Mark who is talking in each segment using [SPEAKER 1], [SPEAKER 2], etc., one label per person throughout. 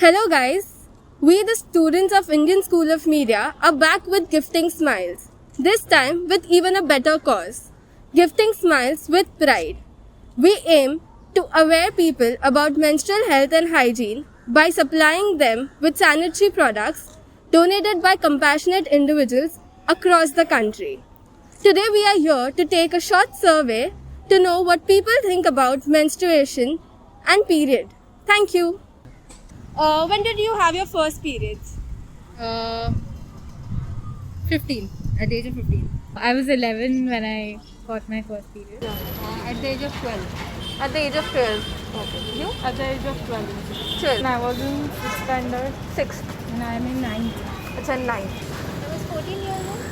[SPEAKER 1] Hello guys, we the students of Indian School of Media are back with Gifting Smiles. This time with even a better cause. Gifting Smiles with Pride. We aim to aware people about menstrual health and hygiene by supplying them with sanitary products donated by compassionate individuals across the country. Today we are here to take a short survey to know what people think about menstruation and period. Thank you. When did you have your first periods?
[SPEAKER 2] Uh, 15, at the age of 15. I was 11 when I got my first period. At the age of 12.
[SPEAKER 3] At the age of 12. Okay. You?
[SPEAKER 2] At the age of 12.
[SPEAKER 3] 12.
[SPEAKER 2] And I was in 6th standard
[SPEAKER 3] 6th.
[SPEAKER 2] and I am in 9th.
[SPEAKER 3] It's a 9th.
[SPEAKER 2] I was 14 years old.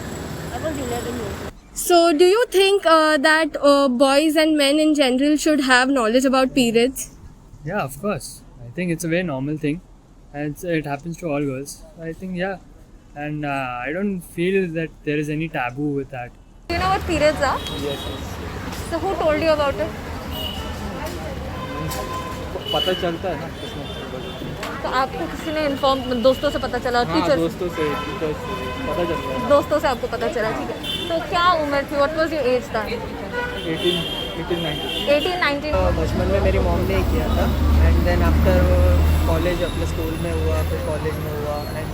[SPEAKER 2] I was 11 years old.
[SPEAKER 1] So, do you think that boys and men in general should have knowledge about periods?
[SPEAKER 4] Yeah, of course. I think it's a very normal thing, and it happens to all girls. I think yeah, and I don't feel that there is any taboo with that.
[SPEAKER 3] Do you know what periods are?
[SPEAKER 5] Yes.
[SPEAKER 3] So who told you about it?
[SPEAKER 5] पता चलता है ना कुछ ना कुछ।
[SPEAKER 3] तो आपको किसी ने इन्फॉर्म दोस्तों से पता चला
[SPEAKER 5] हाँ,
[SPEAKER 3] टीचर
[SPEAKER 5] दोस्तों से टीचर्स से पता चलता है।
[SPEAKER 3] दोस्तों से आपको पता चला ठीक है तो क्या उम्र थी व्हाट वाज योर एज था 18 19
[SPEAKER 6] बचपन में मेरी मॉम ने किया था एंड देन आफ्टर कॉलेज अपने स्कूल में हुआ फिर कॉलेज में हुआ and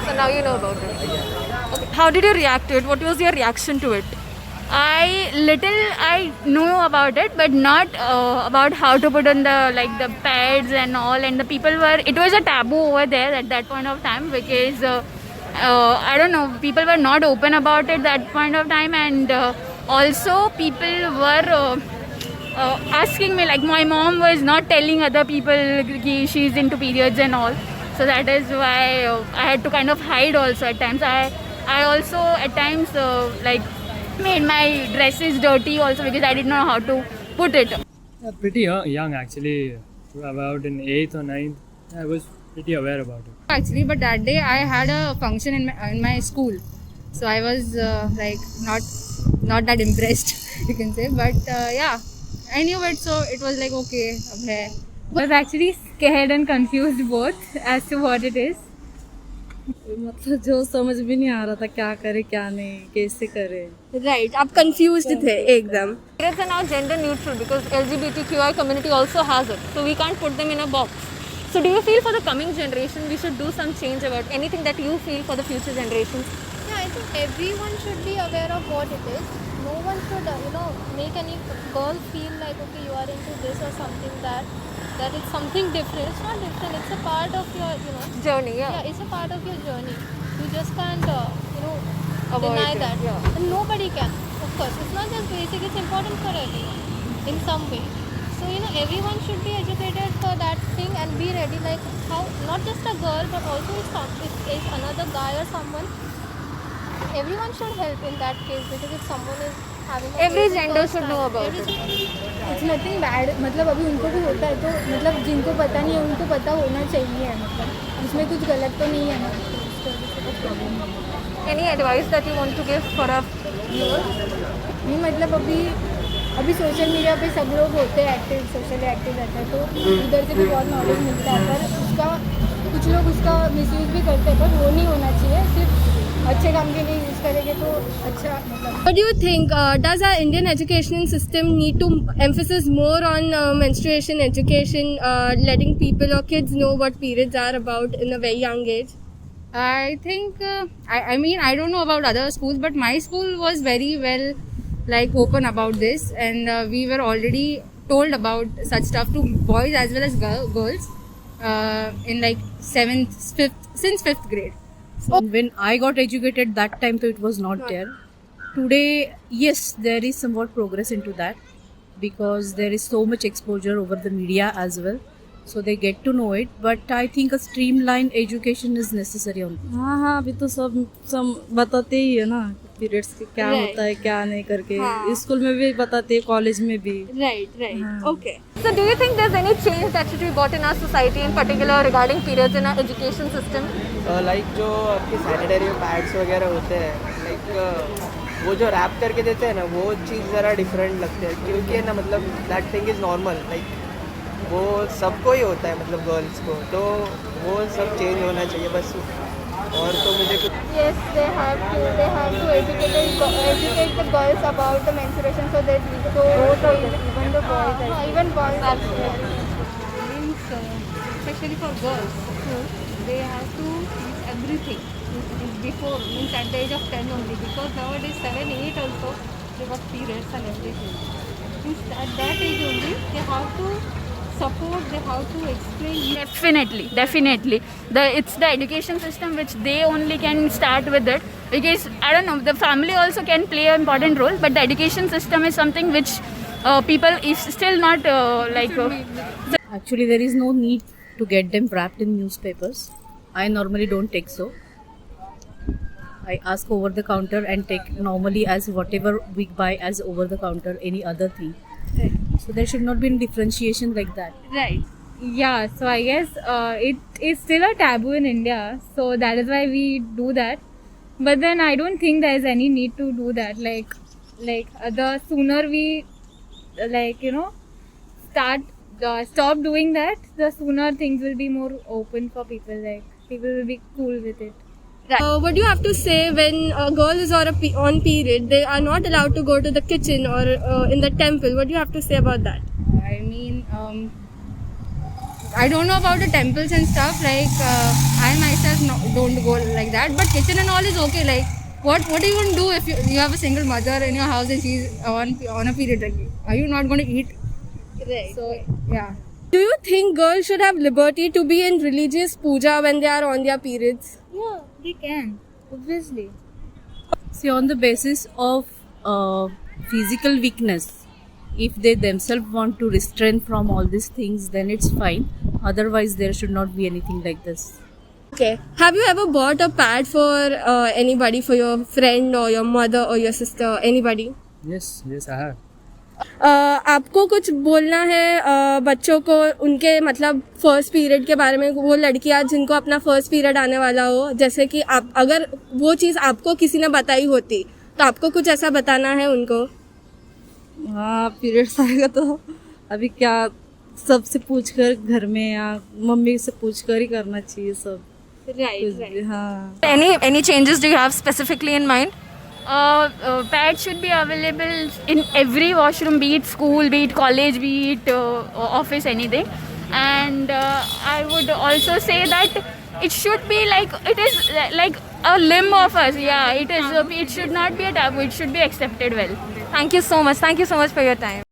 [SPEAKER 3] so now you know about it okay. How did you react to it? What was your reaction to it?
[SPEAKER 2] I know about it, but not about how to put on the pads and all. And the people it was a taboo over there at that point of time because I don't know, people were not open about it that point of time, and also people were asking me, like my mom was not telling other people she's into periods and all. So that is why I had to kind of hide also at times. I also at times made my dresses dirty also because I didn't know how to put it.
[SPEAKER 4] Pretty young actually, about in 8th or 9th. I was pretty aware about it.
[SPEAKER 2] Actually, but that day I had a function in my school, so I was not that impressed, you can say. But yeah, I knew it, so it was like okay. अब है. I was actually scared and confused both as to what it is.
[SPEAKER 7] मतलब जो समझ भी नहीं आ रहा था क्या करे क्या नहीं कैसे करे
[SPEAKER 1] Right, आप confused थे एकदम.
[SPEAKER 3] Periods are now gender neutral because LGBTQI community also has it, so we can't put them in a box. So do you feel for the coming generation we should do some change about anything that you feel for the future generations?
[SPEAKER 8] Yeah, I think everyone should be aware of what it is. No one should, make any girl feel like, okay, you are into this or something that it's something different. It's not different. It's a part of your,
[SPEAKER 3] Journey,
[SPEAKER 8] yeah, it's a part of your journey. You just can't,
[SPEAKER 3] Avoid
[SPEAKER 8] deny
[SPEAKER 3] it,
[SPEAKER 8] that.
[SPEAKER 3] yeah.
[SPEAKER 8] And nobody can. Of course, it's not just basic. It's important for everyone in some way. So, everyone should be educated for that thing and be ready. Like how, not just a girl, but also if another guy or someone. Everyone should help in that case because if someone is having a
[SPEAKER 3] Every
[SPEAKER 8] basic
[SPEAKER 3] gender
[SPEAKER 8] first
[SPEAKER 3] should know
[SPEAKER 8] time,
[SPEAKER 3] about
[SPEAKER 8] every
[SPEAKER 3] it.
[SPEAKER 7] It's nothing bad मतलब अभी उनको भी होता है तो मतलब जिनको पता नहीं है उनको पता होना चाहिए मतलब उसमें कुछ गलत तो नहीं है ना तो उसकी वजह से कुछ प्रॉब्लम नहीं है
[SPEAKER 3] Any advice that you want to give for our viewers?
[SPEAKER 7] नहीं मतलब अभी सोशल मीडिया पे सब लोग होते हैं एक्टिव सोशली एक्टिव रहते हैं तो उधर से भी बहुत नॉलेज मिलता है पर उसका कुछ लोग उसका मिसयूज़ भी करते हैं पर वो नहीं होना चाहिए सिर्फ अच्छे काम के लिए यूज़ करेंगे तो अच्छा मतलब.
[SPEAKER 1] What do you think? Does our Indian education system need to emphasis more on menstruation education, letting people or kids know what periods are about in a very young age?
[SPEAKER 2] I think I mean I don't know about other schools, but my school was very well open about this, and we were already told about such stuff to boys as well as girls in 7th 5th since 5th grade.
[SPEAKER 7] When I got educated that time so it was not there. Today yes there is somewhat progress into that because there is so much exposure over the media as well. So they get to know it, but I think a streamlined education is necessary on. हाँ अभी तो सब बताते ही है ना periods के क्या
[SPEAKER 1] Right.
[SPEAKER 7] होता है क्या नहीं करके
[SPEAKER 1] हाँ.
[SPEAKER 7] स्कूल में भी बताते हैं कॉलेज में भी.
[SPEAKER 1] Right. Okay.
[SPEAKER 3] So do you think there's any change that should be brought in our society in particular regarding periods in our education system?
[SPEAKER 6] Like जो आपके सैनिटरी पैड्स वगैरह होते हैं लाइक वो जो रैप करके देते हैं ना वो चीज़ ज़रा डिफरेंट लगती है क्योंकि है ना मतलब that thing is normal like वो सबको ही होता है, मतलब गर्ल्स को, तो वो सब चेंज होना चाहिए बस। और तो मुझे कुछ
[SPEAKER 1] Yes, they have to educate the girls about the menstruation so that even the boys, even boys
[SPEAKER 3] Means, especially for girls, they have to teach everything before, means at the age of 10 only, because nowadays 7, 8 also they got periods and everything. Means at that age only they have to support, they have to explain.
[SPEAKER 2] Definitely. It's the education system which they only can start with it, because I don't know, the family also can play an important role, but the education system is something which people is still not
[SPEAKER 7] Actually, there is no need to get them wrapped in newspapers. I normally don't take so. I ask over the counter and take normally as whatever we buy as over the counter, any other thing. So there should not be any differentiation like that.
[SPEAKER 2] right.
[SPEAKER 9] Yeah, so I guess it is still a taboo in India, so that is why we do that. But then I don't think there is any need to do that. The sooner we stop doing that, the sooner things will be more open for people. Like people will be cool with it.
[SPEAKER 1] what do you have to say when a girl is on period? They are not allowed to go to the kitchen or in the temple. What do you have to say about that?
[SPEAKER 9] I mean, I don't know about the temples and stuff. I myself don't go like that. But kitchen and all is okay. Like, what are you going to do if you have a single mother in your house and she's on a period? Like, are you not going to eat?
[SPEAKER 1] Right.
[SPEAKER 9] So, yeah.
[SPEAKER 1] Do you think girls should have liberty to be in religious puja when they are on their periods?
[SPEAKER 9] Yeah, they can. Obviously.
[SPEAKER 7] See, on the basis of physical weakness, if they themselves want to restrain from all these things, then it's fine. Otherwise, there should not be anything like this.
[SPEAKER 1] Okay. Have you ever bought a pad for anybody, for your friend or your mother or your sister, anybody?
[SPEAKER 4] Yes, I have.
[SPEAKER 1] आपको कुछ बोलना है बच्चों को उनके मतलब first period के बारे में, वो लड़कियां जिनको अपना फर्स्ट पीरियड आने वाला हो, जैसे कि आप अगर वो चीज़ आपको किसी ने बताई होती तो आपको कुछ ऐसा बताना है उनको?
[SPEAKER 10] हाँ, पीरियड्स आएगा तो अभी क्या सबसे पूछ कर घर में या मम्मी से पूछ कर ही करना चाहिए सब.
[SPEAKER 1] Right.
[SPEAKER 10] हाँ.
[SPEAKER 3] Any changes do you have specifically in mind?
[SPEAKER 2] Pads should be available in every washroom, be it school, be it college, be it office, anything. And I would also say that it should be like, it is like a limb of us. Yeah, it is. It should not be a taboo. It should be accepted well.
[SPEAKER 3] Thank you so much for your time.